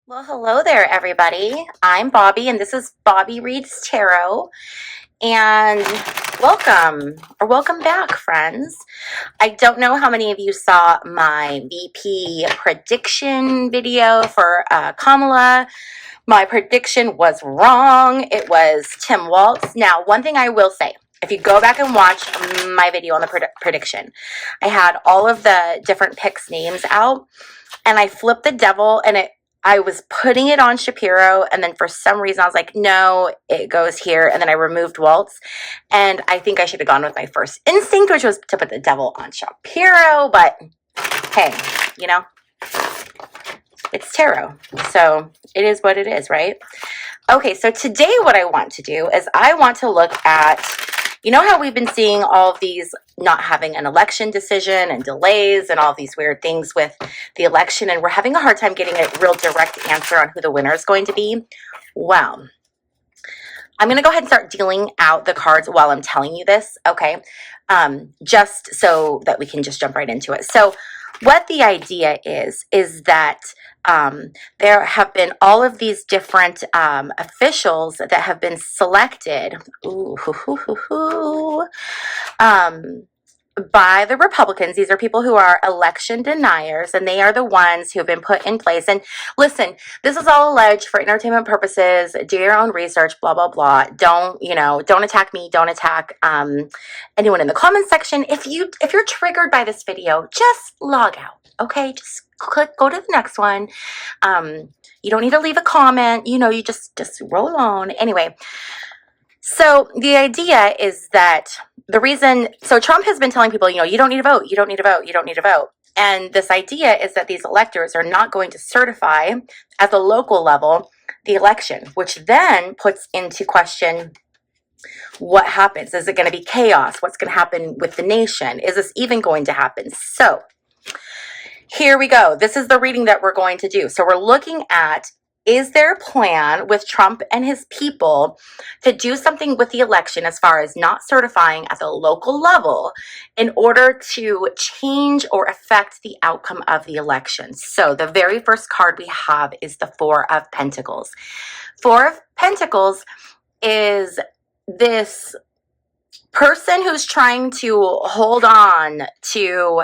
Well, hello there, everybody. I'm Bobbie, and this is Bobbie Reads Tarot. And welcome back, friends. I don't know how many of you saw my VP prediction video for Kamala. My prediction was wrong. It was Tim Walz. Now, one thing I will say, if you go back and watch my video on the prediction, I had all of the different picks' names out, and I flipped the devil, and I was putting it on Shapiro, and then for some reason I was like, no, it goes here, and then I removed Waltz, and I think I should have gone with my first instinct, which was to put the devil on Shapiro, but hey, you know, it's tarot, so it is what it is, right? Okay, so today what I want to do is I want to look at, you know how we've been seeing all of these not having an election decision and delays and all these weird things with the election, and we're having a hard time getting a real direct answer on who the winner is going to be? Well, I'm going to go ahead and start dealing out the cards while I'm telling you this, okay? Just so that we can just jump right into it. So what the idea is that there have been all of these different officials that have been selected by the Republicans. These are people who are election deniers, and they are the ones who have been put in place. And listen, this is all alleged for entertainment purposes. Do your own research, blah, blah, blah. Don't attack me. Don't attack anyone in the comments section. If you're triggered by this video, just log out, okay? Just go to the next one. You don't need to leave a comment. You just roll on. Anyway, so the idea is that so Trump has been telling people, you don't need to vote, you don't need to vote, you don't need to vote. And this idea is that these electors are not going to certify at the local level the election, which then puts into question what happens. Is it going to be chaos? What's going to happen with the nation? Is this even going to happen? So here we go. This is the reading that we're going to do. So we're looking at, is there a plan with Trump and his people to do something with the election as far as not certifying at the local level in order to change or affect the outcome of the election? So the very first card we have is the Four of Pentacles. Four of Pentacles is this person who's trying to hold on to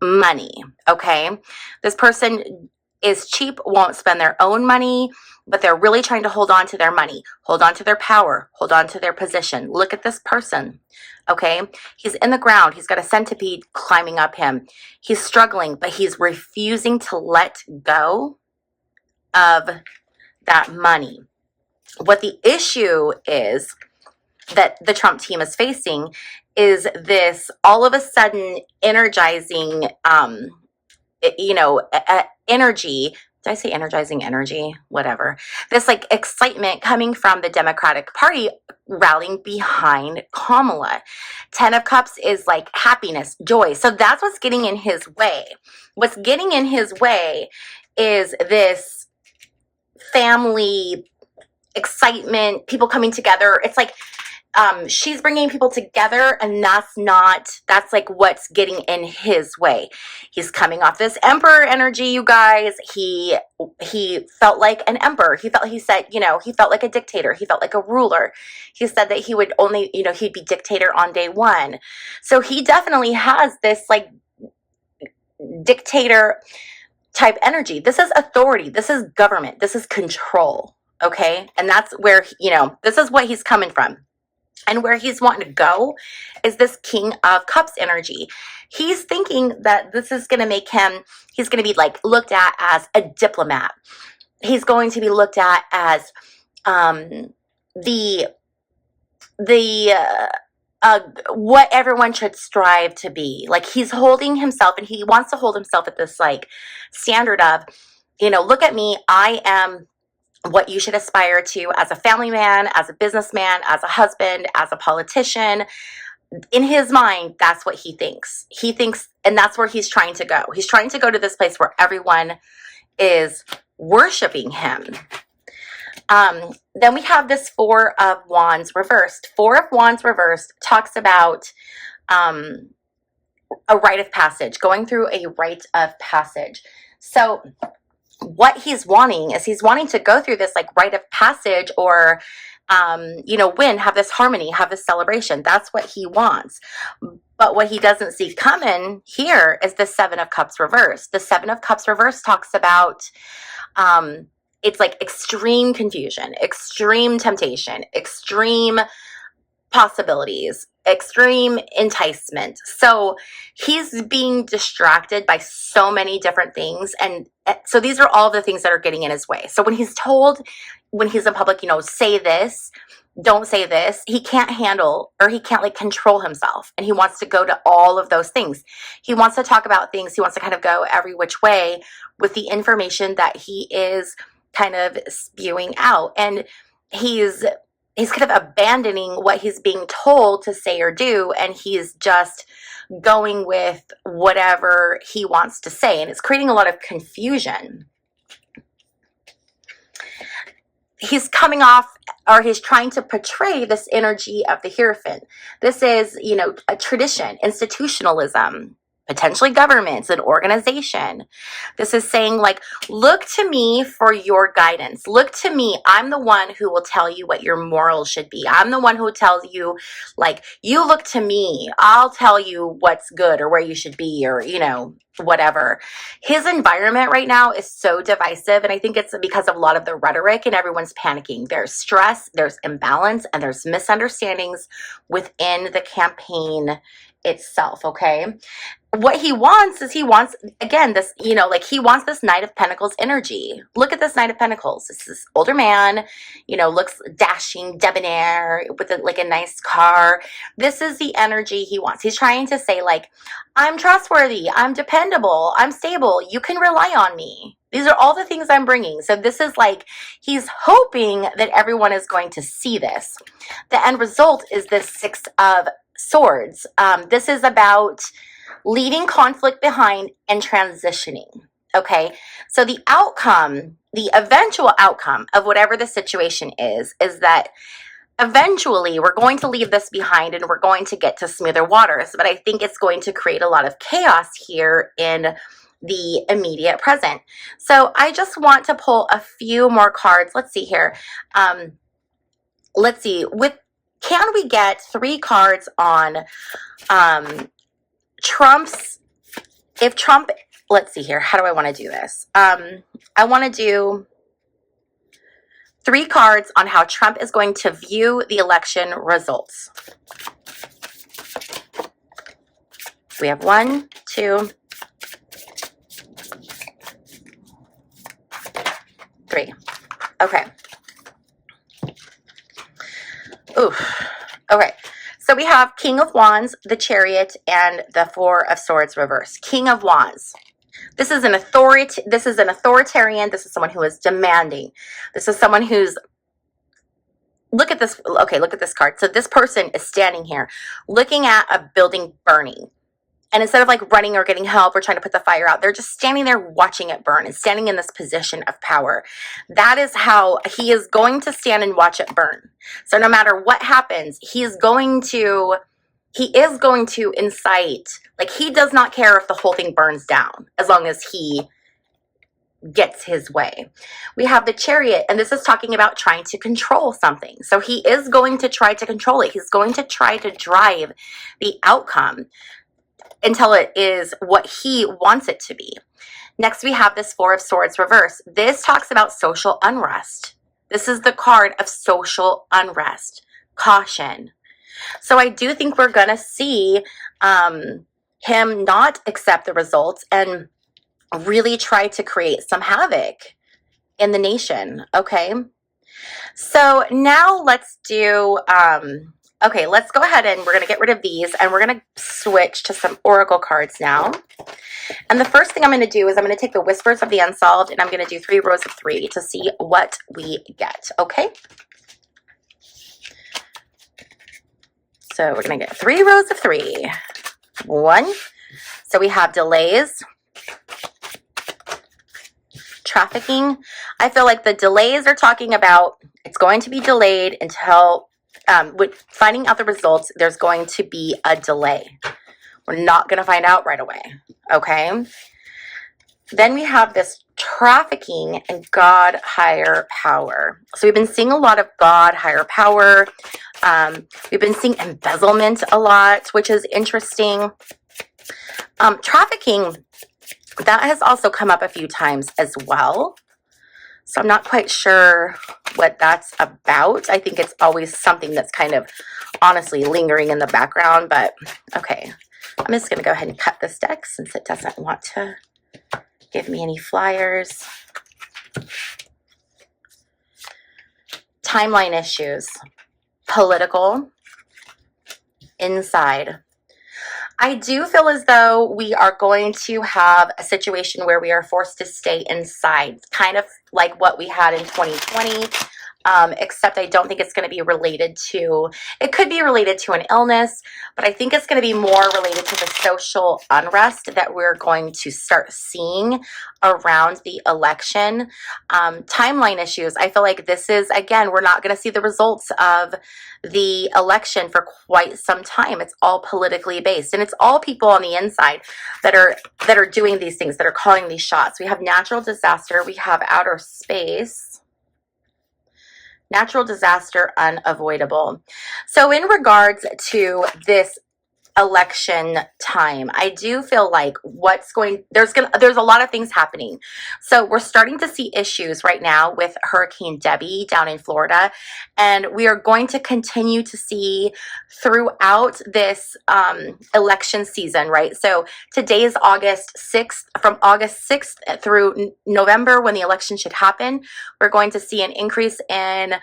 money, okay? This person is cheap, won't spend their own money, but they're really trying to hold on to their money, hold on to their power, hold on to their position. Look at this person, okay? He's in the ground. He's got a centipede climbing up him. He's struggling, but he's refusing to let go of that money. What the issue is that the Trump team is facing is this all of a sudden energizing energy. Did I say energizing energy? Whatever. This like excitement coming from the Democratic Party rallying behind Kamala. 10 of Cups is like happiness, joy. So that's what's getting in his way. What's getting in his way is this family excitement, people coming together. It's like she's bringing people together, and that's like what's getting in his way. He's coming off this emperor energy, you guys. He felt like an emperor. He felt like a dictator. He felt like a ruler. He said that he would only, he'd be dictator on day one. So he definitely has this like dictator type energy. This is authority. This is government. This is control. Okay. And that's where, this is what he's coming from. And where he's wanting to go is this King of Cups energy. He's thinking that this is going to make him, he's going to be like looked at as a diplomat. He's going to be looked at as what everyone should strive to be. Like he's holding himself, and he wants to hold himself at this like standard of, look at me, I am what you should aspire to as a family man, as a businessman, as a husband, as a politician. In his mind, that's what he thinks. He thinks, and that's where he's trying to go. He's trying to go to this place where everyone is worshiping him. Then we have this Four of Wands reversed. Four of Wands reversed talks about a rite of passage, going through a rite of passage. So what he's wanting is he's wanting to go through this like rite of passage, or have this harmony, have this celebration. That's what he wants. But what he doesn't see coming here is the Seven of Cups reverse. The Seven of Cups reverse talks about it's like extreme confusion, extreme temptation, extreme possibilities, extreme enticement. So he's being distracted by so many different things. And so these are all the things that are getting in his way. So when he's told, when he's in public, say this, don't say this, he can't handle, or he can't like control himself. And he wants to go to all of those things. He wants to talk about things. He wants to kind of go every which way with the information that he is kind of spewing out. And he's kind of abandoning what he's being told to say or do, and he's just going with whatever he wants to say, and it's creating a lot of confusion. He's coming off, or he's trying to portray this energy of the Hierophant. This is, a tradition, institutionalism, potentially governments, an organization. This is saying like, look to me for your guidance. Look to me. I'm the one who will tell you what your morals should be. I'm the one who tells you, like, you look to me. I'll tell you what's good or where you should be, or, whatever. His environment right now is so divisive, and I think it's because of a lot of the rhetoric, and everyone's panicking. There's stress, there's imbalance, and there's misunderstandings within the campaign itself, okay? What he wants is, again, this, he wants this Knight of Pentacles energy. Look at this Knight of Pentacles. This is older man, looks dashing, debonair, with a nice car. This is the energy he wants. He's trying to say, like, I'm trustworthy, I'm dependable, I'm stable, you can rely on me. These are all the things I'm bringing. So this is like, he's hoping that everyone is going to see this. The end result is this Six of Swords. This is about leaving conflict behind and transitioning. Okay, so the outcome, the eventual outcome of whatever the situation is that eventually we're going to leave this behind and we're going to get to smoother waters. But I think it's going to create a lot of chaos here in the immediate present. So I just want to pull a few more cards. Let's see here. Let's see. Can we get 3 cards on if Trump, let's see here. How do I want to do this? I want to do 3 cards on how Trump is going to view the election results. We have 1, 2, 3. Okay. Ooh. Okay. So we have King of Wands, the Chariot, and the Four of Swords reverse. King of Wands. This is an authoritarian. This is someone who is demanding. This is someone who's, look at this. Okay, look at this card. So this person is standing here looking at a building burning. And instead of like running or getting help or trying to put the fire out, they're just standing there watching it burn and standing in this position of power. That is how he is going to stand and watch it burn. So no matter what happens, he is going to incite, like, he does not care if the whole thing burns down as long as he gets his way. We have the Chariot, and this is talking about trying to control something. So he is going to try to control it. He's going to try to drive the outcome until it is what he wants it to be. Next, we have this Four of Swords reverse. This talks about social unrest. This is the card of social unrest, caution. So I do think we're going to see him not accept the results and really try to create some havoc in the nation, okay? So now let's do... okay, let's go ahead and we're going to get rid of these, and we're going to switch to some oracle cards now. And the first thing I'm going to do is I'm going to take the Whispers of the Unsolved, and I'm going to do 3 rows of 3 to see what we get, okay? So we're going to get 3 rows of 3. 1. So we have delays, trafficking. I feel like the delays are talking about it's going to be delayed until... with finding out the results, there's going to be a delay. We're not going to find out right away, okay? Then we have this trafficking and God, higher power. So we've been seeing a lot of God, higher power. We've been seeing embezzlement a lot, which is interesting. Trafficking, that has also come up a few times as well. So I'm not quite sure what that's about. I think it's always something that's kind of honestly lingering in the background, but okay. I'm just going to go ahead and cut this deck since it doesn't want to give me any flyers. Timeline issues. Political. Inside. I do feel as though we are going to have a situation where we are forced to stay inside, kind of like what we had in 2020, except I don't think it's going to be related to, it could be related to an illness, but I think it's going to be more related to the social unrest that we're going to start seeing around the election. Timeline issues. I feel like this is, again, we're not going to see the results of the election for quite some time. It's all politically based, and it's all people on the inside that are doing these things, that are calling these shots. We have natural disaster, we have outer space, natural disaster, unavoidable. So in regards to this election time, I do feel like there's a lot of things happening. So we're starting to see issues right now with Hurricane Debbie down in Florida, and we are going to continue to see throughout this election season, right? So today is August 6th. From August 6th through November, when the election should happen, we're going to see an increase in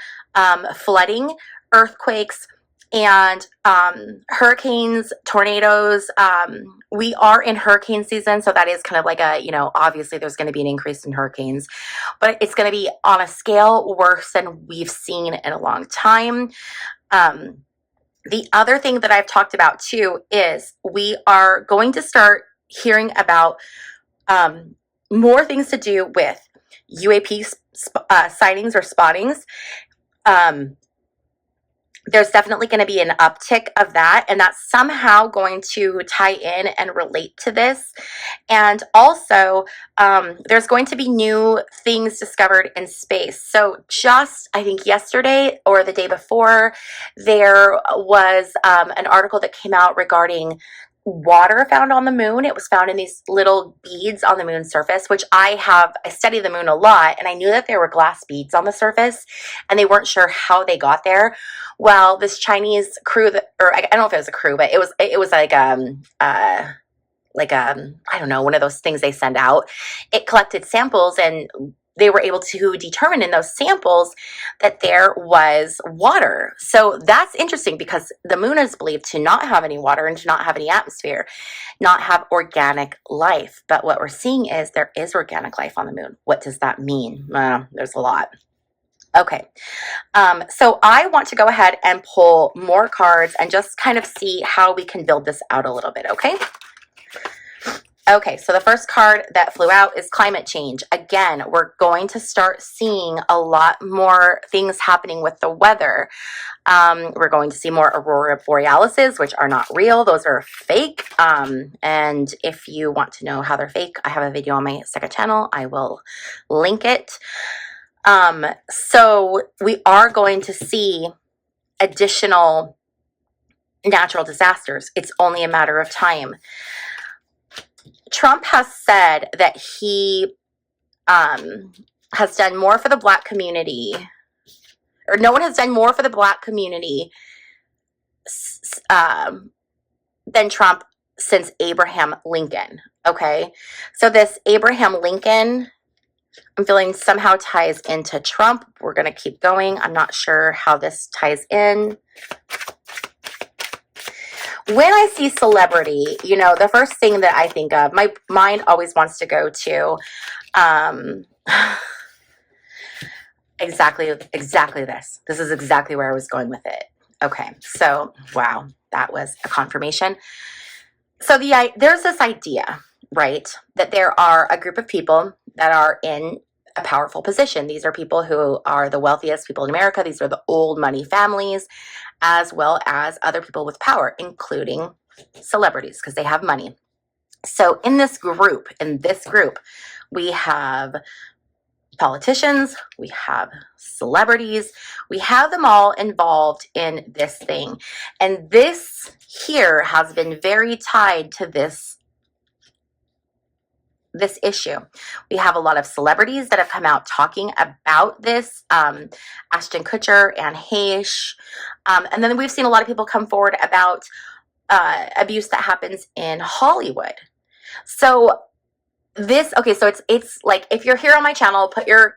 flooding, earthquakes, and hurricanes, tornadoes. We are in hurricane season, so that is kind of like a, obviously there's going to be an increase in hurricanes, but it's going to be on a scale worse than we've seen in a long time. The other thing that I've talked about too is we are going to start hearing about more things to do with UAP sightings or spottings. There's definitely going to be an uptick of that, and that's somehow going to tie in and relate to this. And also, there's going to be new things discovered in space. So just, I think yesterday or the day before, there was an article that came out regarding water found on the moon. It was found in these little beads on the moon's surface, which I study the moon a lot, and I knew that there were glass beads on the surface, and they weren't sure how they got there. Well, this Chinese crew I don't know if it was a crew, but it was like I don't know, one of those things they send out. It collected samples, and they were able to determine in those samples that there was water. So that's interesting because the moon is believed to not have any water and to not have any atmosphere, not have organic life. But what we're seeing is there is organic life on the moon. What does that mean? There's a lot. Okay, so I want to go ahead and pull more cards and just kind of see how we can build this out a little bit, okay? Okay, so the first card that flew out is climate change. Again, we're going to start seeing a lot more things happening with the weather. We're going to see more aurora borealises, which are not real. Those are fake. And if you want to know how they're fake, I have a video on my second channel. I will link it. So we are going to see additional natural disasters. It's only a matter of time. Trump has said that he has done more for the Black community, or no one has done more for the Black community than Trump since Abraham Lincoln. Okay, so this Abraham Lincoln, I'm feeling somehow ties into Trump. We're going to keep going. I'm not sure how this ties in. When I see celebrity, the first thing that I think of, my mind always wants to go to exactly this. This is exactly where I was going with it. Okay, so wow, that was a confirmation. So there's this idea, right, that there are a group of people that are in a powerful position. These are people who are the wealthiest people in America. These are the old money families, as well as other people with power, including celebrities, because they have money. So in this group, we have politicians, we have celebrities, we have them all involved in this thing. And this here has been very tied to this issue. We have a lot of celebrities that have come out talking about this, Ashton Kutcher and Heche. And then we've seen a lot of people come forward about abuse that happens in Hollywood. So it's like, if you're here on my channel, put your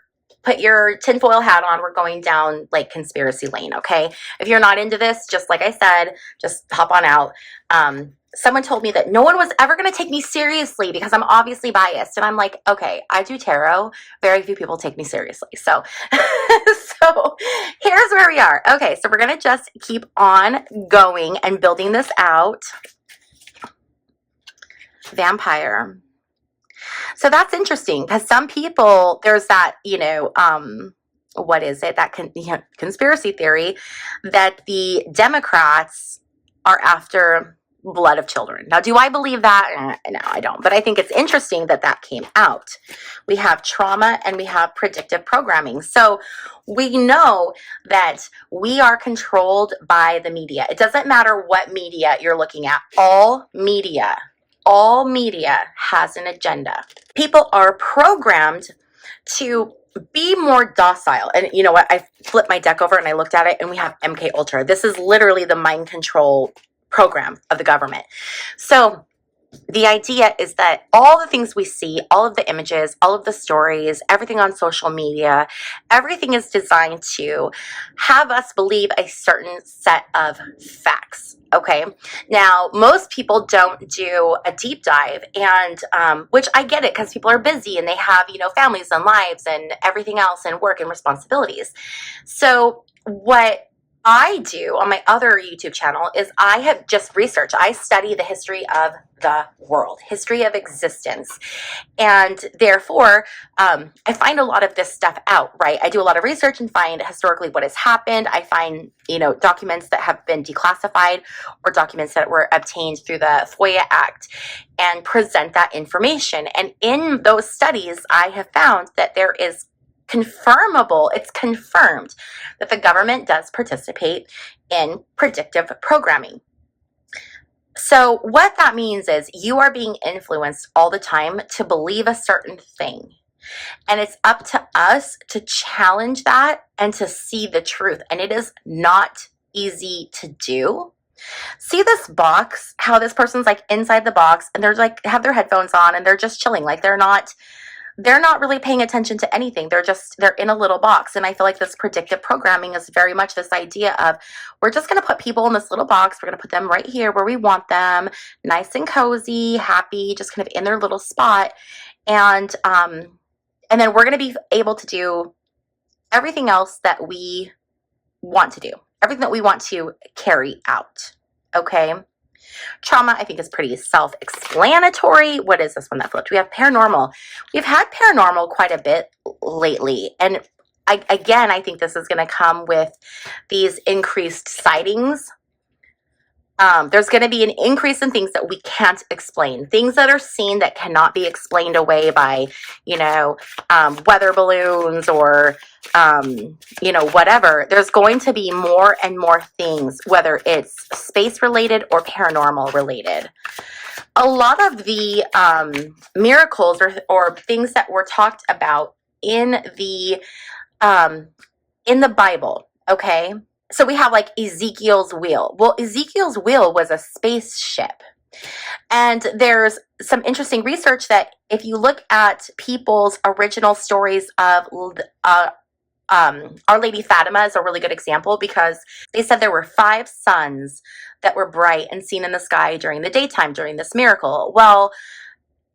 tinfoil hat on. We're going down like conspiracy lane, okay? If you're not into this, just like I said, just hop on out. Someone told me that no one was ever going to take me seriously because I'm obviously biased. And I'm like, okay, I do tarot. Very few people take me seriously. So, so here's where we are. Okay, so we're going to just keep on going and building this out. Vampire. So that's interesting because some people, there's that, what is it? That conspiracy theory that the Democrats are after blood of children. Now, do I believe that? No, I don't. But I think it's interesting that that came out. We have trauma and we have predictive programming. So we know that we are controlled by the media. It doesn't matter what media you're looking at. All media has an agenda. People are programmed to be more docile. And you know what? I flipped my deck over and I looked at it and we have MK Ultra. This is literally the mind control program of the government. So the idea is that all the things we see, all of the images, all of the stories, everything on social media, everything is designed to have us believe a certain set of facts. Okay. Now, most people don't do a deep dive, and which I get it because people are busy and they have, families and lives and everything else and work and responsibilities. So what I do on my other YouTube channel is I have just researched. I study the history of the world, history of existence. And therefore, I find a lot of this stuff out, right? I do a lot of research and find historically what has happened. I find, documents that have been declassified or documents that were obtained through the FOIA Act and present that information. And in those studies, I have found that there is it's confirmed that the government does participate in predictive programming. So what that means is you are being influenced all the time to believe a certain thing. And it's up to us to challenge that and to see the truth. And it is not easy to do. See this box, how this person's like inside the box and they're like, have their headphones on and they're just chilling. Like they're not really paying attention to anything. They're in a little box. And I feel like this predictive programming is very much this idea of, we're just going to put people in this little box. We're going to put them right here where we want them, nice and cozy, happy, just kind of in their little spot. And then we're going to be able to do everything else that we want to do, everything that we want to carry out. Okay. Trauma, I think, is pretty self-explanatory. What is this one that flipped? We have paranormal. We've had paranormal quite a bit lately. And I think this is going to come with these increased sightings. There's going to be an increase in things that we can't explain. Things that are seen that cannot be explained away by, weather balloons or, whatever. There's going to be more and more things, whether it's space related or paranormal related. A lot of the miracles or things that were talked about in the Bible, okay? So we have like Ezekiel's wheel. Well, Ezekiel's wheel was a spaceship. And there's some interesting research that if you look at people's original stories of Our Lady Fatima is a really good example because they said there were 5 suns that were bright and seen in the sky during the daytime during this miracle. Well,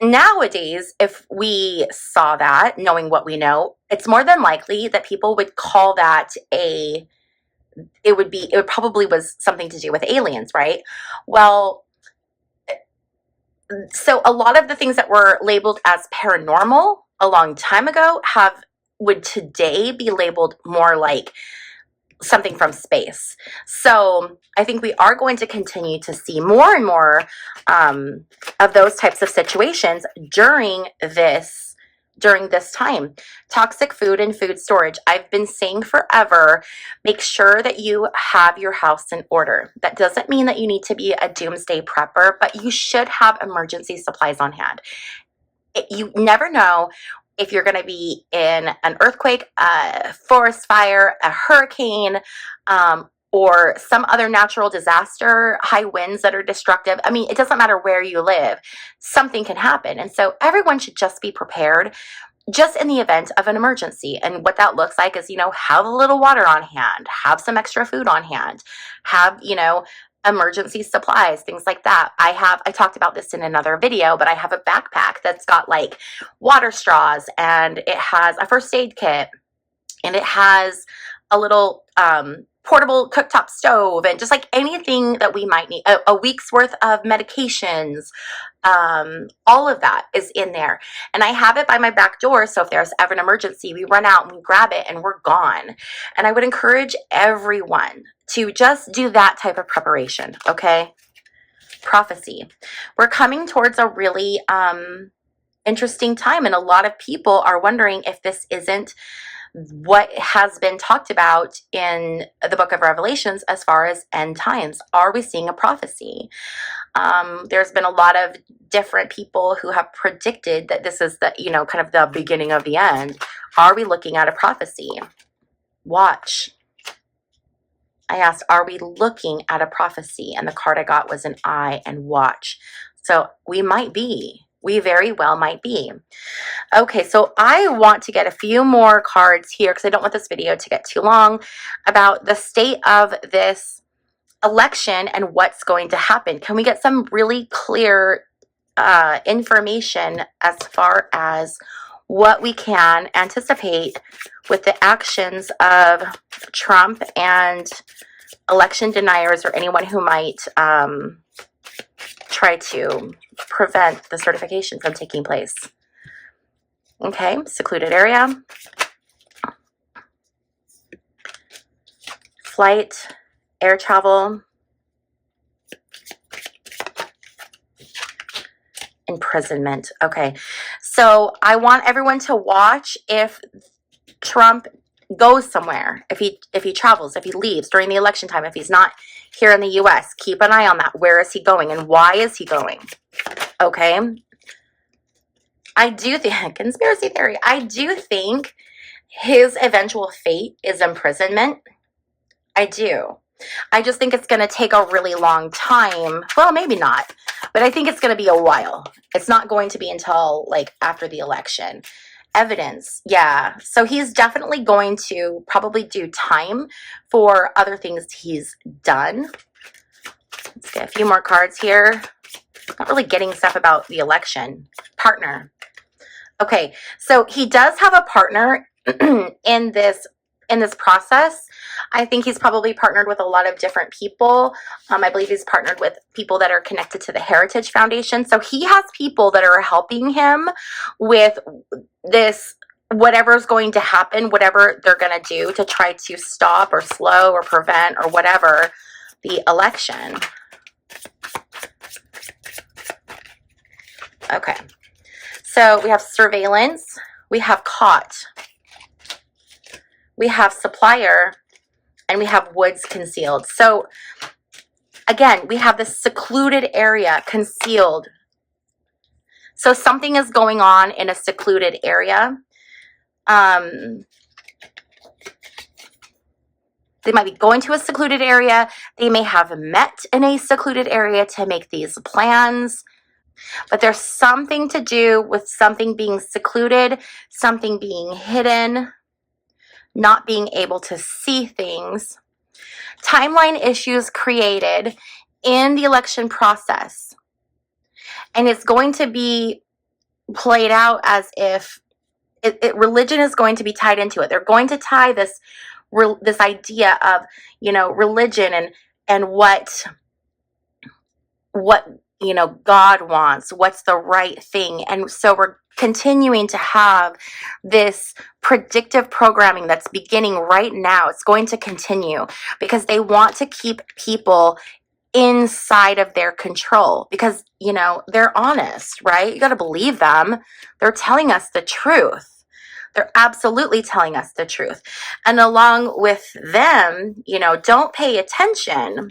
nowadays, if we saw that, knowing what we know, it's more than likely that people would call that it probably was something to do with aliens, right? Well, so a lot of the things that were labeled as paranormal a long time ago would today be labeled more like something from space. So I think we are going to continue to see more and more of those types of situations during this during this time. Toxic food and food storage. I've been saying forever, make sure that you have your house in order. That doesn't mean that you need to be a doomsday prepper, but you should have emergency supplies on hand. You never know if you're going to be in an earthquake, a forest fire, a hurricane, or some other natural disaster, high winds that are destructive. I mean, it doesn't matter where you live, something can happen. And so everyone should just be prepared just in the event of an emergency. And what that looks like is, have a little water on hand, have some extra food on hand, have, emergency supplies, things like that. I talked about this in another video, but I have a backpack that's got like water straws, and it has a first aid kit, and it has a little portable cooktop stove, and just like anything that we might need, a week's worth of medications, all of that is in there. And I have it by my back door, so if there's ever an emergency, we run out and we grab it and we're gone. And I would encourage everyone to just do that type of preparation, okay? Prophecy. We're coming towards a really interesting time, and a lot of people are wondering if this isn't what has been talked about in the book of Revelations as far as end times. Are we seeing a prophecy? There's been a lot of different people who have predicted that this is the, kind of the beginning of the end. Are we looking at a prophecy? Watch. I asked, are we looking at a prophecy? And the card I got was an eye and watch. So we might be. We very well might be. Okay, so I want to get a few more cards here because I don't want this video to get too long about the state of this election and what's going to happen. Can we get some really clear information as far as what we can anticipate with the actions of Trump and election deniers, or anyone who might try to prevent the certification from taking place? Okay, secluded area, flight, air travel, imprisonment. Okay, so I want everyone to watch if Trump goes somewhere, if he travels, if he leaves during the election time, if he's not here in the US. Keep an eye on that. Where is he going and why is he going? Okay. I do think, conspiracy theory, I do think his eventual fate is imprisonment. I do. I just think it's going to take a really long time. Well, maybe not, but I think it's going to be a while. It's not going to be until like after the election. Evidence, yeah. So he's definitely going to probably do time for other things he's done. Let's get a few more cards here. Not really getting stuff about the election. Partner. Okay, so he does have a partner in this process. I think he's probably partnered with a lot of different people. I believe he's partnered with people that are connected to the Heritage Foundation. So he has people that are helping him with this, whatever's going to happen, whatever they're going to do to try to stop or slow or prevent or whatever the election. Okay. So we have surveillance, we have caught, we have supplier, and we have woods concealed. So again, we have this secluded area concealed. So something is going on in a secluded area. They might be going to a secluded area. They may have met in a secluded area to make these plans. But there's something to do with something being secluded, something being hidden, not being able to see things. Timeline issues created in the election process. And it's going to be played out as if religion is going to be tied into it. They're going to tie this idea of, religion and what God wants, what's the right thing. And so we're continuing to have this predictive programming that's beginning right now. It's going to continue because they want to keep people inside of their control because, you know, they're honest, right? You got to believe them. They're telling us the truth. They're absolutely telling us the truth. And along with them, you know, don't pay attention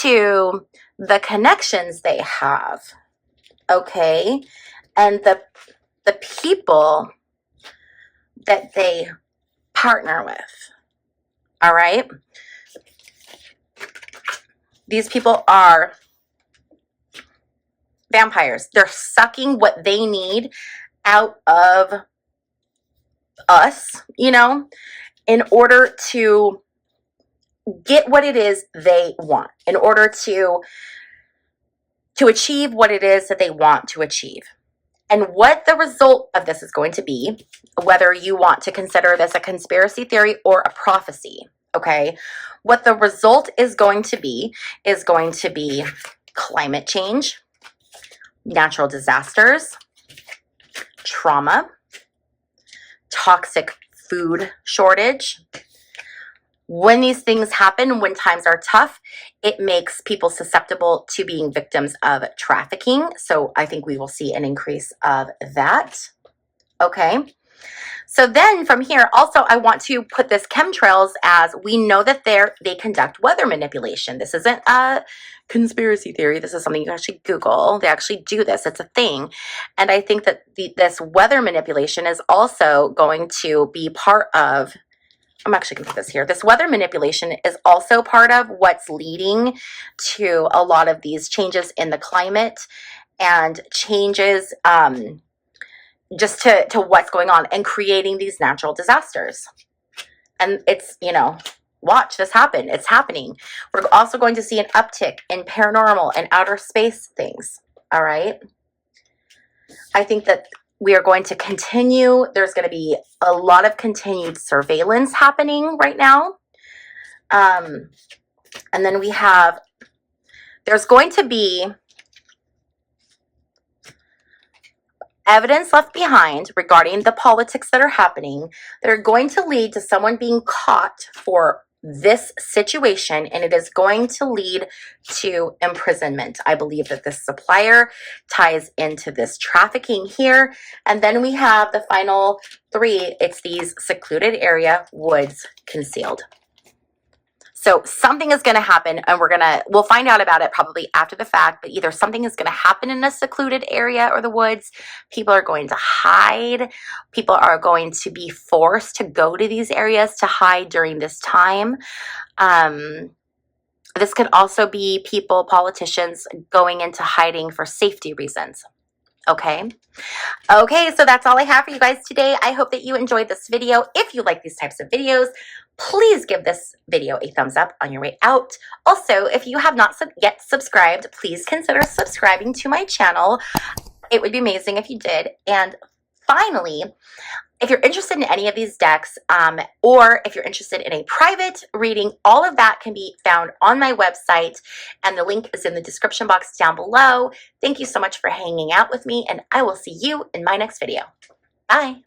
to the connections they have, okay? And the people that they partner with, all right? These people are vampires. They're sucking what they need out of us, you know, in order to get what it is they want, in order to achieve what it is that they want to achieve. And what the result of this is going to be, whether you want to consider this a conspiracy theory or a prophecy, okay? What the result is going to be climate change, natural disasters, trauma, toxic food shortage. When these things happen, when times are tough, it makes people susceptible to being victims of trafficking. So I think we will see an increase of that. Okay. So then from here, also, I want to put this chemtrails as we know that they conduct weather manipulation. This isn't a conspiracy theory. This is something you can actually Google. They actually do this. It's a thing. And I think that this weather manipulation is also going to be part of, I'm actually going to put this here. This weather manipulation is also part of what's leading to a lot of these changes in the climate and changes just to what's going on and creating these natural disasters. And it's, you know, watch this happen. It's happening. We're also going to see an uptick in paranormal and outer space things. All right. I think that we are going to continue. There's going to be a lot of continued surveillance happening right now. And then there's going to be evidence left behind regarding the politics that are happening that are going to lead to someone being caught for this situation, and it is going to lead to imprisonment. I believe that this supplier ties into this trafficking here. And then we have the final three. It's these secluded area, woods, concealed. So something is going to happen, and we'll find out about it probably after the fact, but either something is going to happen in a secluded area or the woods. People are going to hide. People are going to be forced to go to these areas to hide during this time. This could also be politicians going into hiding for safety reasons. Okay. Okay, so that's all I have for you guys today. I hope that you enjoyed this video. If you like these types of videos, please give this video a thumbs up on your way out. Also, if you have not yet subscribed, please consider subscribing to my channel. It would be amazing if you did. And finally, if you're interested in any of these decks, or if you're interested in a private reading, all of that can be found on my website, and the link is in the description box down below. Thank you so much for hanging out with me, and I will see you in my next video. Bye.